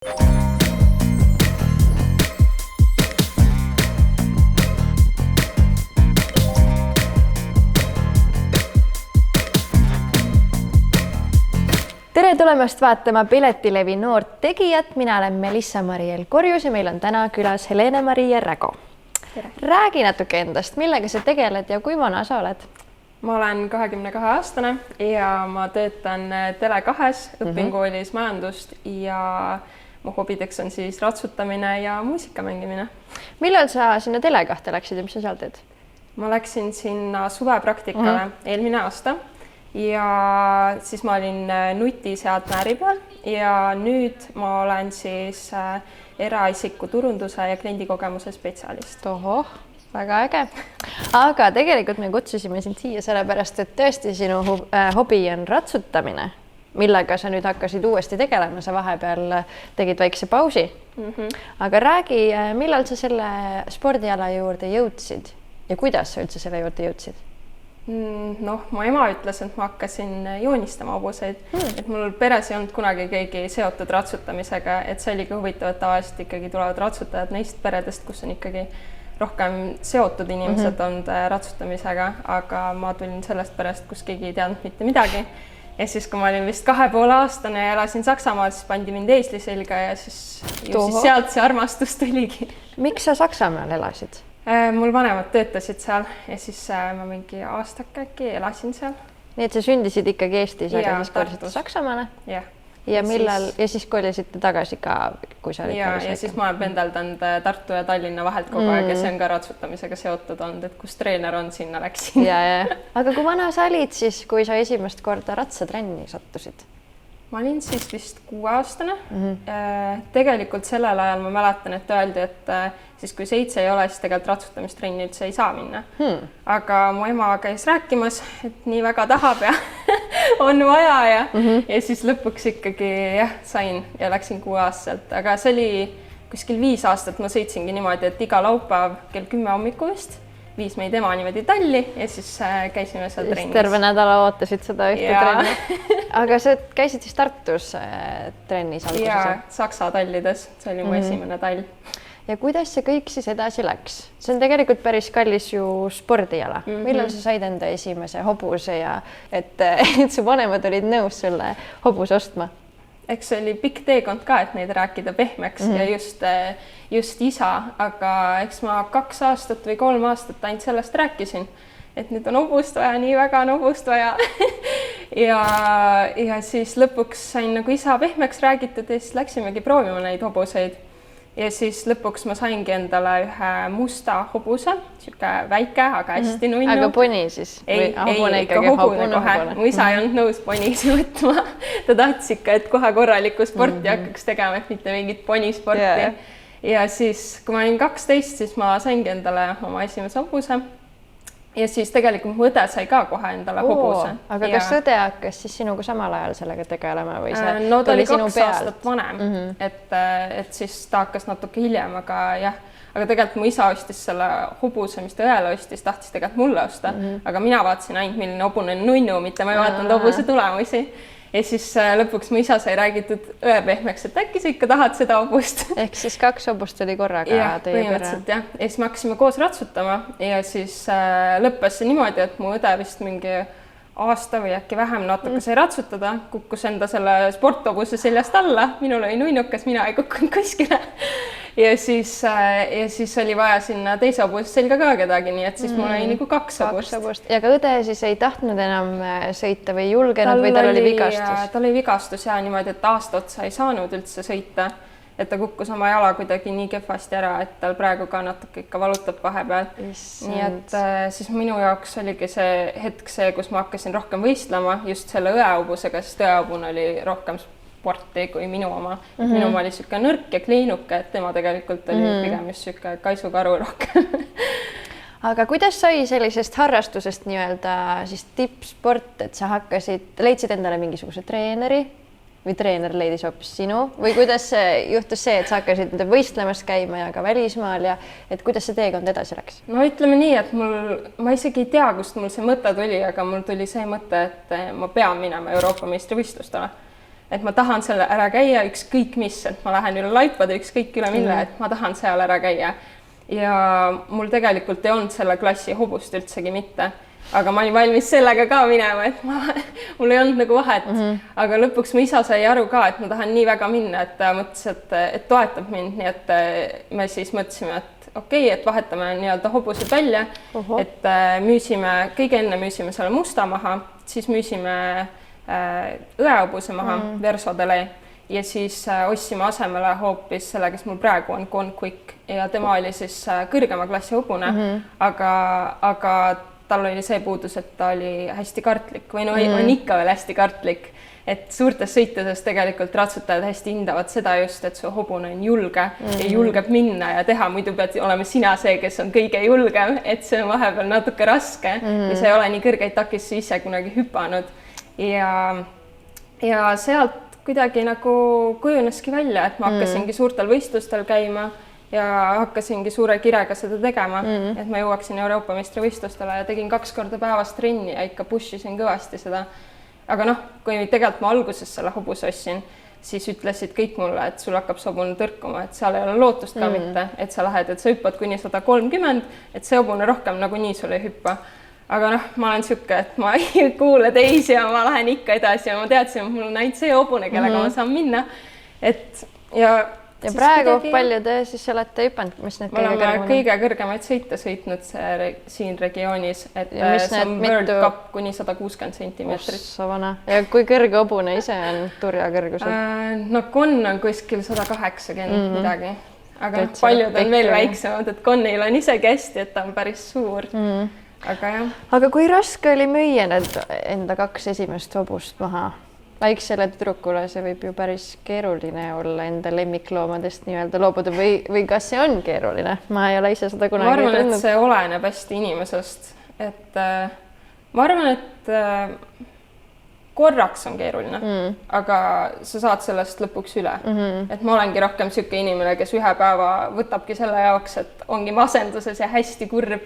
Tere tulemast vaatama Piletilevi noort tegijat. Mina olen Melissa-Mariel Korjus ja meil on täna külas Helene-Maria Rägo. Räägi natuke endast, millega sa tegeled ja kui vana sa oled? Ma olen 22-aastane ja ma töötan Tele2-s, õpin koolis majandust ja mu hobideks on siis ratsutamine ja muusika mängimine. Millal sa sinna Tele2 läksid ja mis sa seal teed? Ma läksin sinna suvepraktikale eelmine aasta ja siis ma olin nutiseadme peal ja nüüd ma olen siis eraisiku turunduse ja kliendikogemuse spetsialist. Ohoh, väga äge. Aga tegelikult me kutsusime sind siia sellepärast, et tõesti sinu hobi on ratsutamine, millega sa nüüd hakkasid uuesti tegelema, sa vahepeal tegid väikse pausi. Aga räägi, millal sa selle spordiala juurde jõudsid ja kuidas sa üldse selle juurde jõudsid? Noh, mu ema ütles, et ma hakkasin joonistama hobuseid, et mul peres ei olnud kunagi keegi seotud ratsutamisega, et see oligi huvitav, et tavaliselt ikkagi tulevad ratsutajad neist peredest, kus on ikkagi rohkem seotud inimesed olnud ratsutamisega, aga ma tulin sellest perest, kus keegi ei teadnud mitte midagi. Ja siis, kui ma olin vist 2,5-aastane ja elasin Saksamaal, siis pandi mind eesli selga ja siis sealt see armastus tuligi. Miks sa Saksamaal elasid? Mul vanemad töötasid seal ja siis ma mingi aastake äkki elasin seal. Nii et sa sündisid ikkagi Eestis, aga siis kolisite Saksamaale? Jah. Ja siis kolisite tagasi ka, kui sa olid ja siis ma olen pendeldanud Tartu ja Tallinna vahelt kogu aeg ja see on ka ratsutamisega seotud olnud, et kus treener on, sinna läksin. Aga kui vana sa olid siis, kui sa esimest korda ratsatrenni sattusid? Ma olin siis vist 6-aastane. Tegelikult sellel ajal ma mäletan, et öeldi, et siis kui 7 ei ole, siis tegelikult ratsutamistrenni üldse ei saa minna. Aga mu ema käis rääkimas, et nii väga tahab ja on vaja ja siis lõpuks ikkagi sain ja läksin 6-aastaselt. Aga see oli kuskil 5 aastat, ma sõitsingi niimoodi, et iga laupäev kell 10 hommiku vist viis meid ema niimoodi talli ja siis käisime seal trennis. Terve nädala ootasid seda ühte trenni. Aga sa käisid siis Tartus trennis alguses? Ja Saksa tallides. See oli mu esimene tall. Ja kuidas see kõik siis edasi läks? See on tegelikult päris kallis ju spordiala. Millal sa said enda esimese hobuse ja et su vanemad olid nõus sulle hobuse ostma? Eks see oli pikk teekond ka, et neid rääkida pehmeks ja just isa, aga eks ma 2 aastat või 3 aastat ainult sellest rääkisin, et nüüd on hobust vaja, nii väga on hobust vaja. ja siis lõpuks sain nagu isa pehmeks räägitud ja siis läksimegi proovima neid hobuseid. Ja siis lõpuks ma saingi endale ühe musta hobuse, siuke väike, aga hästi nunnu. Aga poni siis? Ei, ikka hobune kohe. Mu isa ei olnud nõus ponisi võtma. Ta tahtis ikka, et kohe korralikku sporti hakkaks tegema, et mitte mingit ponisporti. Ja siis, kui ma olin 12, siis ma saingi endale oma esimese hobuse. Ja siis tegelikult mu õde sai ka kohe endale hobuse. Aga kas õde hakkas siis sinuga samal ajal sellega tegelema või see no, ta oli 2 aastat vanem, et siis ta hakkas natuke hiljem, aga tegelikult mu isa ostis selle hobuse, mis ta õele ostis, tahtis tegelikult mulle osta, aga mina vaatasin ainult, milline hobune nunnu, mitte ma ei vaatanud hobuse tulemusi. Ja siis lõpuks mu isa sai räägitud õe pehmeks, et äkki sa ikka tahad seda hobust. Ehk siis 2 hobust oli korraga teie pere. Ja siis me hakkasime koos ratsutama ja siis lõppes see niimoodi, et mu õde vist mingi aasta või äkki vähem natuke sai ratsutada, kukkus enda selle sporthobuse seljast alla, minul oli nunnukas, mina ei kukkunud kuskile. Ja siis oli vaja sinna teise hobuse selga ka kedagi, nii et siis mul oli nagu 2 hobust. Ja ka õde siis ei tahtnud enam sõita või julgenud või tal oli vigastus? Tal oli vigastus ja niimoodi, et aasta otsa ei saanud üldse sõita. Et ta kukkus oma jala kuidagi nii kehvasti ära, et tal praegu ka natuke ikka valutab vahepeal. Nii et siis minu jaoks oligi see hetk see, kus ma hakkasin rohkem võistlema just selle õehobusega, sest õehobune oli rohkem sporti kui minu oma. Minu oma oli siuke nõrk ja kliinuke, et tema tegelikult oli pigem just siuke kaisukaru rohkem. Aga kuidas sai sellisest harrastusest nii-öelda siis tippsport, et sa leidsid endale mingisuguse treeneri või treener leidis hoopis sinu või kuidas juhtus see, et sa hakkasid võistlemas käima ja ka välismaal ja et kuidas see teekond edasi läks? No ütleme nii, et ma isegi ei tea, kust mul see mõte tuli, aga mul tuli see mõte, et ma pean minema Euroopa meistrivõistlustele. et ma tahan selle ära käia ükskõik mis, et ma lähen üle laipade ükskõik üle mille, et ma tahan seal ära käia. Ja mul tegelikult ei olnud selle klassi hobust üldsegi mitte, aga ma olin valmis sellega ka minema, et mul ei olnud nagu vahet, aga lõpuks mu isa sai aru ka, et ma tahan nii väga minna, et ta mõtles, et toetab mind, nii et me siis mõtlesime, et okei, et vahetame nii-öelda hobused välja, et kõige enne müüsime selle musta maha, siis müüsime õehobuse maha, Verso Dele, ja siis ostsime asemele hoopis selle, kes mul praegu on, Gone Quick, ja tema oli siis kõrgema klassi hobune, aga tal oli see puudus, et ta oli hästi kartlik või on ikka veel hästi kartlik, et suurtes sõitudes tegelikult ratsutajad hästi hindavad seda just, et su hobune on julge ja julgeb minna ja teha, muidu pead olema sina see, kes on kõige julgem, et see on vahepeal natuke raske ja sa ei ole nii kõrgeid takistusi ise kunagi hüpanud ja sealt kuidagi nagu kujuneski välja, et ma hakkasingi suurtel võistlustel käima ja hakkasingi suure kirega seda tegema, et ma jõuaksin Euroopa meistrivõistlustele ja tegin 2 korda päevas trenni ja ikka pushisin kõvasti seda. Aga noh, kui tegelikult ma alguses selle hobuse ostsin, siis ütlesid kõik mulle, et sul hakkab see hobune tõrkuma, et seal ei ole lootust ka mitte, et sa lähed, et sa hüppad kuni 130, et see hobune rohkem nagunii sul ei hüppa. Aga noh, ma olen siuke, et ma ei kuule teisi ja ma lähen ikka edasi ja ma teadsin, et mul on ainult see hobune, kellega ma saan minna. Ja praegu palju te siis olete hüpanud, mis need kõige kõrgemaid sõite sõitnud siin regioonis, et see on World Cup kuni 160 sentimeetrit. Ja kui kõrge hobune ise on turja kõrgusel? No Con on kuskil 180 midagi, aga paljud on veel väiksemad, et Conil on isegi hästi, et ta on päris suur. Aga kui raske oli müüa need enda 2 esimest hobust maha? Väiksele tüdrukule see võib ju päris keeruline olla enda lemmikloomadest nii-öelda loobuda või kas see on keeruline? Ma ei ole ise seda kunagi tundnud. Ma arvan, et see oleneb hästi inimesest. Et ma arvan, et korraks on keeruline, aga sa saad sellest lõpuks üle. Et ma olengi rohkem siuke inimene, kes ühe päeva võtabki selle jaoks, et ongi masenduses ja hästi kurb.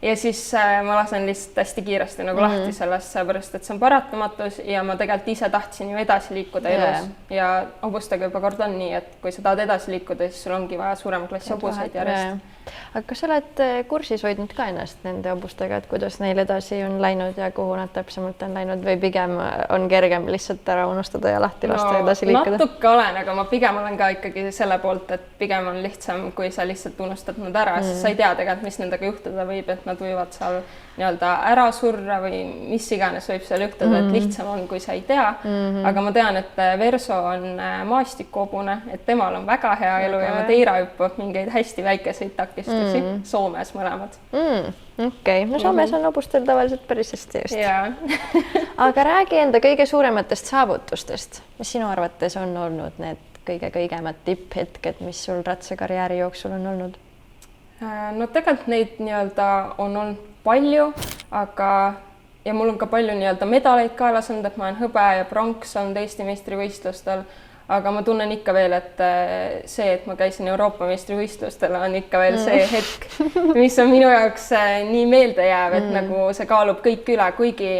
Ja siis ma lasen lihtsalt hästi kiiresti nagu lahti sellest, seepärast, et see on paratamatus ja ma tegelikult ise tahtsin ju edasi liikuda elus ja hobustega juba kord on nii, et kui sa tahad edasi liikuda, siis sul ongi vaja suurema klassi hobuseid järjest. Aga kas sa oled kursis hoidnud ka ennast nende hobustega, et kuidas neil edasi on läinud ja kuhu nad täpsemalt on läinud või pigem on kergem lihtsalt ära unustada ja lahti lasta edasi liikuda? Natuke olen, aga ma pigem olen ka ikkagi selle poolt, et pigem on lihtsam, kui sa lihtsalt unustad nad ära, siis sa ei tea tegelikult, mis nendega juhtuda võib, et nad võivad seal nii-öelda ära surra või mis iganes võib seal juhtuda, et lihtsam on, kui sa ei tea. Aga ma tean, et Verso on maastikuhobune, et temal on väga hea elu ja Madeira hüppab mingeid hästi väikeseid takistusi Soomes mõlemad. Okei, no Soomes on hobustel tavaliselt päris hästi just. Aga räägi enda kõige suurematest saavutustest. Mis sinu arvates on olnud need kõige-kõigemad tipphetked, mis sul ratsakarjääri jooksul on olnud? No tegelikult neid nii-öelda on olnud palju, ja mul on ka palju nii-öelda medaleid kaelas olnud, et ma olen hõbe ja pronks olnud Eesti meistrivõistlustel, aga ma tunnen ikka veel, et see, et ma käisin Euroopa meistrivõistlustel, on ikka veel see hetk, mis on minu jaoks nii meelde jääv, et nagu see kaalub kõik üle, kuigi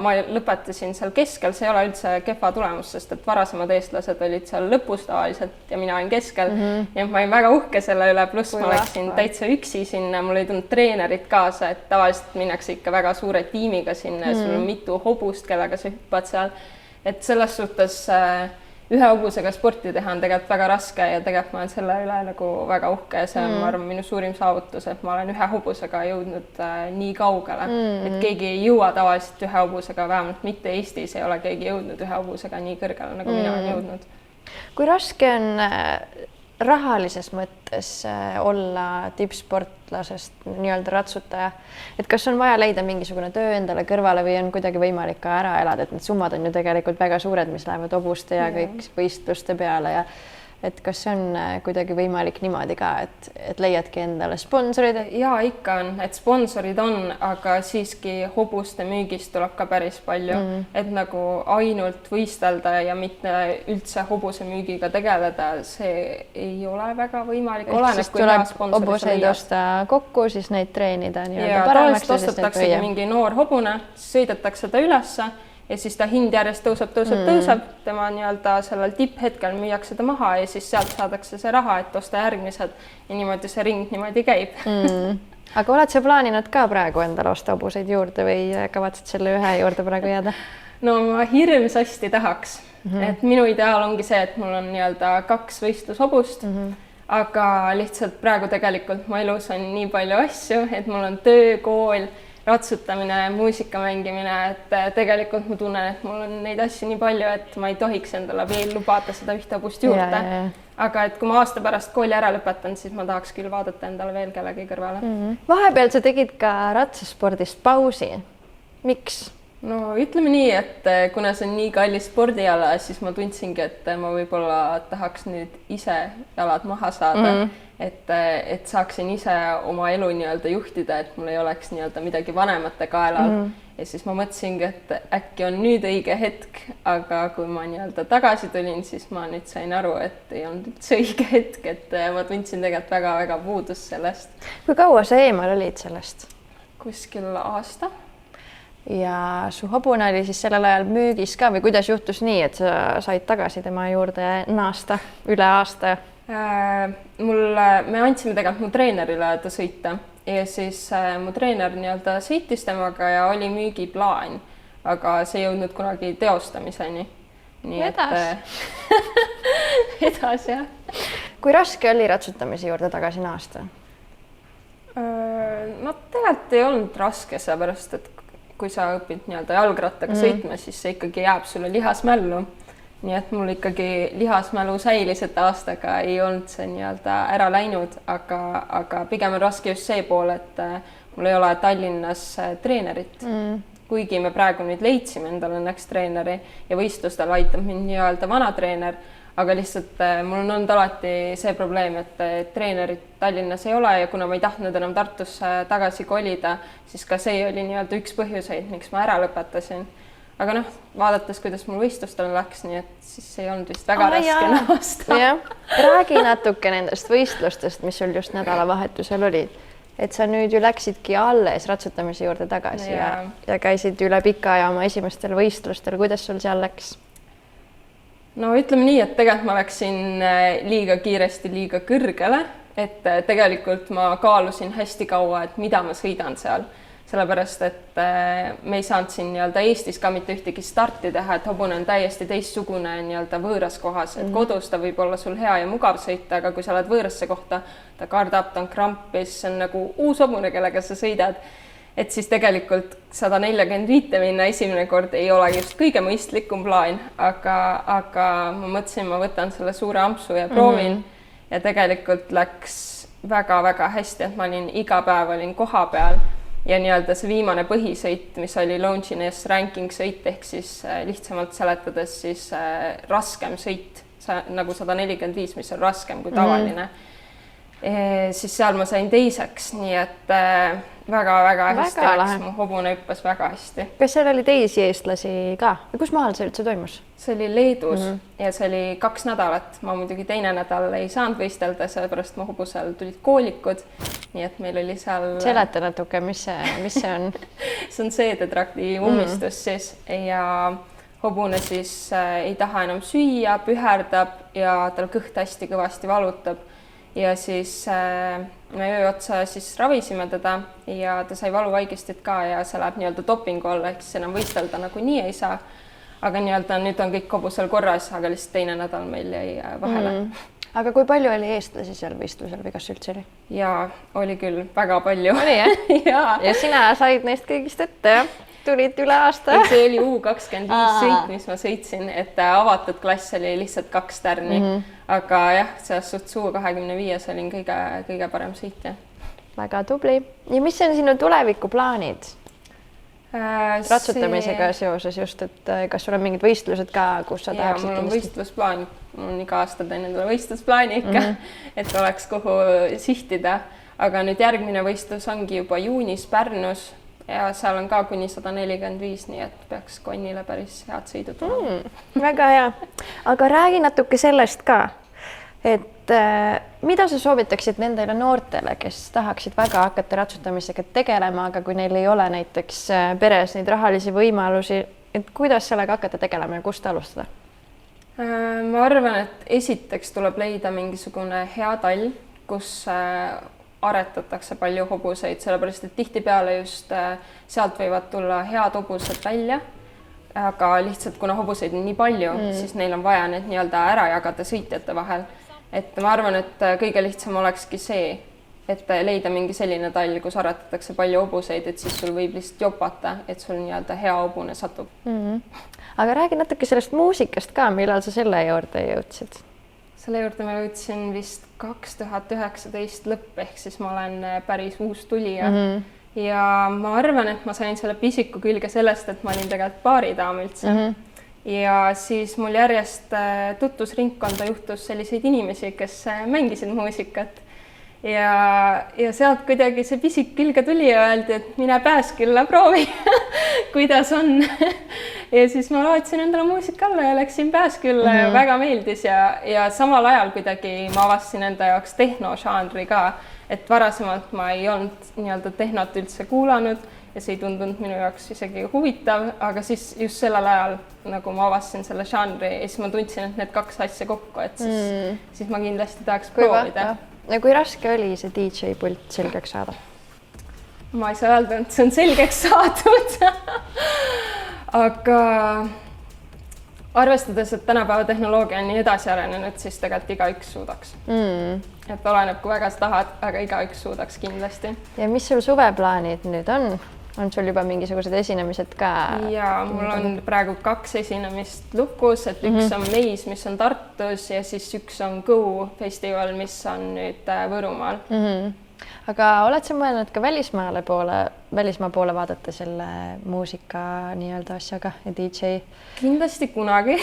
ma lõpetasin seal keskel, see ei ole üldse kehva tulemus, sest et varasemad eestlased olid seal lõpus tavaliselt ja mina olin keskel ja ma olin väga uhke selle üle, pluss ma läksin täitsa üksi sinna, mul ei tulnud treenerit kaasa, et tavaliselt minnakse ikka väga suure tiimiga sinna ja sul on mitu hobust, kellega sa hüppad seal, et selles suhtes ühe hobusega sporti teha on tegelikult väga raske ja tegelikult ma olen selle üle nagu väga uhke ja see on, ma arvan, minu suurim saavutus, et ma olen ühe hobusega jõudnud nii kaugele, et keegi ei jõua tavaliselt ühe hobusega, vähemalt mitte Eestis ei ole keegi jõudnud ühe hobusega nii kõrgele, nagu mina olen jõudnud. Kui raske on rahalises mõttes olla tippsportlasest nii-öelda ratsutaja, et kas on vaja leida mingisugune töö endale kõrvale või on kuidagi võimalik ka ära elada, et need summad on ju tegelikult väga suured, mis lähevad hobuste ja kõik võistluste peale ja et kas see on kuidagi võimalik niimoodi ka, et leiadki endale sponsorid? Jaa, ikka on, et sponsorid on, aga siiski hobuste müügist tuleb ka päris palju, et nagu ainult võistelda ja mitte üldse hobuse müügiga tegeleda, see ei ole väga võimalik. Ehk siis tuleb hobuseid osta kokku, siis neid treenida ja tavaliselt ostetaksegi mingi noor hobune, sõidetakse ta ülesse ja siis ta hind järjest tõuseb, tema nii-öelda sellel tipphetkel müüakse ta maha ja siis sealt saadakse see raha, et osta järgmised ja niimoodi see ring niimoodi käib. Aga oled sa plaaninud ka praegu endale osta hobuseid juurde või kavatsed selle ühe juurde praegu jääda? No ma hirmsasti tahaks, et minu ideaal ongi see, et mul on nii-öelda 2 võistlushobust, aga lihtsalt praegu tegelikult mu elus on nii palju asju, et mul on töö, kool, ratsutamine, muusika mängimine, et tegelikult ma tunnen, et mul on neid asju nii palju, et ma ei tohiks endale veel lubada seda ühte hobust juurde. Aga et kui ma aasta pärast kooli ära lõpetan, siis ma tahaks küll vaadata endale veel kellegi kõrvale. Vahepeal sa tegid ka ratsaspordist pausi. Miks? No ütleme nii, et kuna see on nii kallis spordiala, siis ma tundsingi, et ma võib-olla tahaks nüüd ise jalad maha saada, et saaksin ise oma elu nii-öelda juhtida, et mul ei oleks nii-öelda midagi vanemate kaelal. Ja siis ma mõtlesingi, et äkki on nüüd õige hetk, aga kui ma nii-öelda tagasi tulin, siis ma nüüd sain aru, et ei olnud üldse õige hetk, et ma tundsin tegelikult väga-väga puudust sellest. Kui kaua sa eemal olid sellest? Kuskil aasta. Ja su hobune oli siis sellel ajal müügis ka või kuidas juhtus nii, et sa said tagasi tema juurde naasta üle aasta? Me andsime tegelikult mu treenerile ta sõita ja siis mu treener nii-öelda sõitis temaga ja oli müügiplaan, aga see ei jõudnud kunagi teostamiseni. Edas, jah. Kui raske oli ratsutamise juurde tagasi naasta? No tegelikult ei olnud raske, sellepärast, et kui sa õpid nii-öelda jalgrattaga sõitma, siis see ikkagi jääb sulle lihasmällu. Nii et mul ikkagi lihasmälu säilis, et aastaga ei olnud see nii-öelda ära läinud, aga pigem on raske just see pool, et mul ei ole Tallinnas treenerit. Kuigi me praegu nüüd leidsime endale õnneks treeneri ja võistlustel aitab mind nii-öelda vana treener, aga lihtsalt mul on olnud alati see probleem, et treenerit Tallinnas ei ole ja kuna ma ei tahtnud enam Tartusse tagasi kolida, siis ka see oli nii-öelda üks põhjuseid, miks ma ära lõpetasin. Aga noh, vaadates, kuidas mul võistlustel läks, nii et siis ei olnud vist väga raske naasta. Räägi natuke nendest võistlustest, mis sul just nädalavahetusel olid. Et sa nüüd ju läksidki alles ratsutamise juurde tagasi ja käisid üle pika ja oma esimestel võistlustel. Kuidas sul seal läks? No ütleme nii, et tegelikult ma läksin liiga kiiresti, liiga kõrgele, et tegelikult ma kaalusin hästi kaua, et mida ma sõidan seal. Sellepärast, et me ei saanud siin nii-öelda Eestis ka mitte ühtegi starti teha, et hobune on täiesti teistsugune nii-öelda võõras kohas, et kodus ta võib olla sul hea ja mugav sõita, aga kui sa oled võõrasse kohta, ta kardab, ta on krampis, see on nagu uus hobune, kellega sa sõidad, et siis tegelikult 145 minna esimene kord ei ole just kõige mõistlikum plaan, aga ma mõtlesin, ma võtan selle suure ampsu ja proovin ja tegelikult läks väga-väga hästi, et ma olin iga päev koha peal. Ja nii-öelda see viimane põhisõit, mis oli Longiness ranking sõit, ehk siis lihtsamalt seletades siis raskem sõit, nagu 145, mis on raskem kui tavaline. Siis seal ma sain teiseks, nii et väga-väga hästi läks, mu hobune hüppas väga hästi. Kas seal oli teisi eestlasi ka? Kus maal see üldse toimus? See oli Leedus ja see oli 2 nädalat. Ma muidugi teine nädal ei saanud võistelda, sellepärast mu hobusel tulid koolikud, nii et meil oli seal... Seleta natuke, mis see on? See on seedetrakti ummistus siis ja hobune siis ei taha enam süüa, püherdab ja tal kõht hästi kõvasti valutab. Ja siis me öö otsa siis ravisime teda ja ta sai valuvaigistit ka ja see läheb nii-öelda dopingu alla, ehk siis enam võistelda nagu nii ei saa. Aga nii-öelda nüüd on kõik hobusel korras, aga lihtsalt teine nädal meil jäi vahele. Aga kui palju oli eestlasi seal võistlusel või kas üldse oli? Jaa, oli küll väga palju. Oli jah? Ja sina said neist kõigist ette, jah? Tulid üle aasta. See oli U25 sõit, mis ma sõitsin, et avatud klass oli lihtsalt 2 tärni. Aga jah, selles suhtes U25 olin kõige parem sõitja. Väga tubli. Ja mis on sinu tulevikuplaanid? Ratsutamisega seoses just, et kas sul on mingid võistlused ka, kus sa tahaksid? Mul on võistlusplaan. Mul on iga aasta teen endale võistlusplaani ikka, et oleks kuhu sihtida. Aga nüüd järgmine võistlus ongi juba juunis Pärnus. Ja seal on ka kuni 145, nii et peaks konnile päris head sõidud. Väga hea. Aga räägi natuke sellest ka, et mida sa soovitaksid nendele noortele, kes tahaksid väga hakata ratsutamisega tegelema, aga kui neil ei ole näiteks peres neid rahalisi võimalusi, et kuidas sellega hakata tegelema ja kust alustada? Ma arvan, et esiteks tuleb leida mingisugune hea tall, kus aretatakse palju hobuseid, sellepärast et tihtipeale just sealt võivad tulla head hobused välja, aga lihtsalt kuna hobuseid on nii palju, siis neil on vaja need nii-öelda ära jagada sõitjate vahel. Et ma arvan, et kõige lihtsam olekski see, et leida mingi selline tall, kus aretatakse palju hobuseid, et siis sul võib lihtsalt jopata, et sul nii-öelda hea hobune satub. Aga räägi natuke sellest muusikast ka, millal sa selle juurde jõudsid? Selle juurde ma jõudsin vist 2019 lõpp, ehk siis ma olen päris uus tulija. Ja ma arvan, et ma sain selle pisiku külge sellest, et ma olin tegelikult baaridaam üldse. Ja siis mul järjest tutvusringkonda juhtus selliseid inimesi, kes mängisid muusikat. Ja sealt kuidagi see pisik külge tuli ja öeldi, et mine Pääskülla proovi, kuidas on. Ja siis ma lootsin endale muusika alla ja läksin Pääskülla ja väga meeldis ja samal ajal kuidagi ma avastasin enda jaoks tehnožanri ka, et varasemalt ma ei olnud nii-öelda tehnot üldse kuulanud ja see ei tundunud minu jaoks isegi huvitav, aga siis just sellel ajal nagu ma avastasin selle žanri ja siis ma tundsin, et need kaks asja kokku, et siis ma kindlasti tahaks proovida. Ja kui raske oli see DJ pult selgeks saada? Ma ei saa öelda, et see on selgeks saadud. Aga arvestades, et tänapäeva tehnoloogia on nii edasi arenenud, siis tegelikult igaüks suudaks. Et oleneb, kui väga sa tahad, aga igaüks suudaks kindlasti. Ja mis sul suveplaanid nüüd on? On sul juba mingisugused esinemised ka? Ja mul on praegu 2 esinemist lukus, et üks on Meis, mis on Tartus ja siis üks on Go festival, mis on nüüd Võrumaal. Aga oled sa mõelnud ka välismaa poole vaadata selle muusika nii-öelda asjaga ja DJ? Kindlasti kunagi,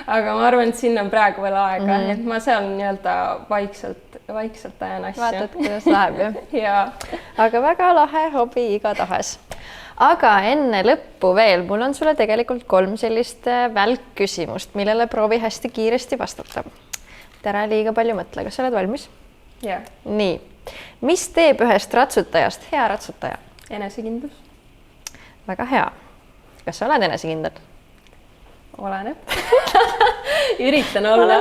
aga ma arvan, et sinna on praegu veel aega, et ma seal nii-öelda vaikselt ajan asju. Vaatad, kuidas läheb, jah? Aga väga lahe hobi igatahes. Aga enne lõppu veel, mul on sulle tegelikult 3 sellist välkküsimust, millele proovi hästi kiiresti vastata. Tere liiga palju mõtle, kas sa oled valmis? Jah. Nii, mis teeb ühest ratsutajast hea ratsutaja? Enesekindlus. Väga hea. Kas sa oled enesekindel? Oleneb. Üritan olla.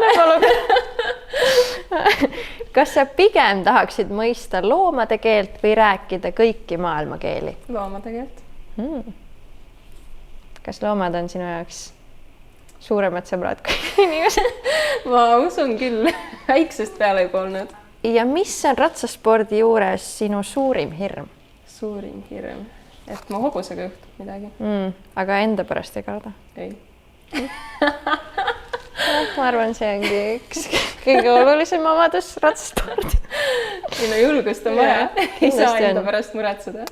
Kas sa pigem tahaksid mõista loomade keelt või rääkida kõiki maailma keeli? Loomade keelt. Kas loomad on sinu jaoks suuremad sõbrad kui inimesed? Ma usun küll. Väiksest peale juba olnud. Ja mis on ratsaspordi juures sinu suurim hirm? Suurim hirm? Et ma hobusega juhtub midagi. Aga enda pärast ei karda? Ei. Ma arvan, see ongi üks kõige olulisem omadus ratsaspordi. Minu julgust on vaja. Ei saa enda pärast muretseda.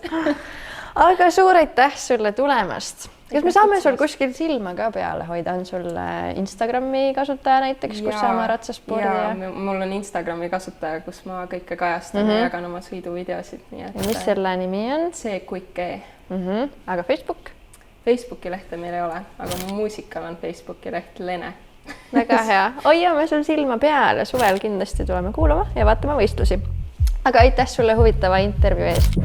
Aga suur aitäh sulle tulemast. Kas me saame sul kuskil silma ka peale hoida? On sul Instagrami kasutaja näiteks, kus sa oma ratsaspordi? Ja mul on Instagrami kasutaja, kus ma kõike kajastan ja jagan oma sõiduvideosid. Ja mis selle nimi on? C-Quick-E. Aga Facebook? Facebooki lehte meil ei ole, aga mu muusikal on Facebooki leht Lene. Väga hea. Hoiame sul silma peale. Suvel kindlasti tuleme kuulama ja vaatama võistlusi. Aga aitäh sulle huvitava intervjuu eest.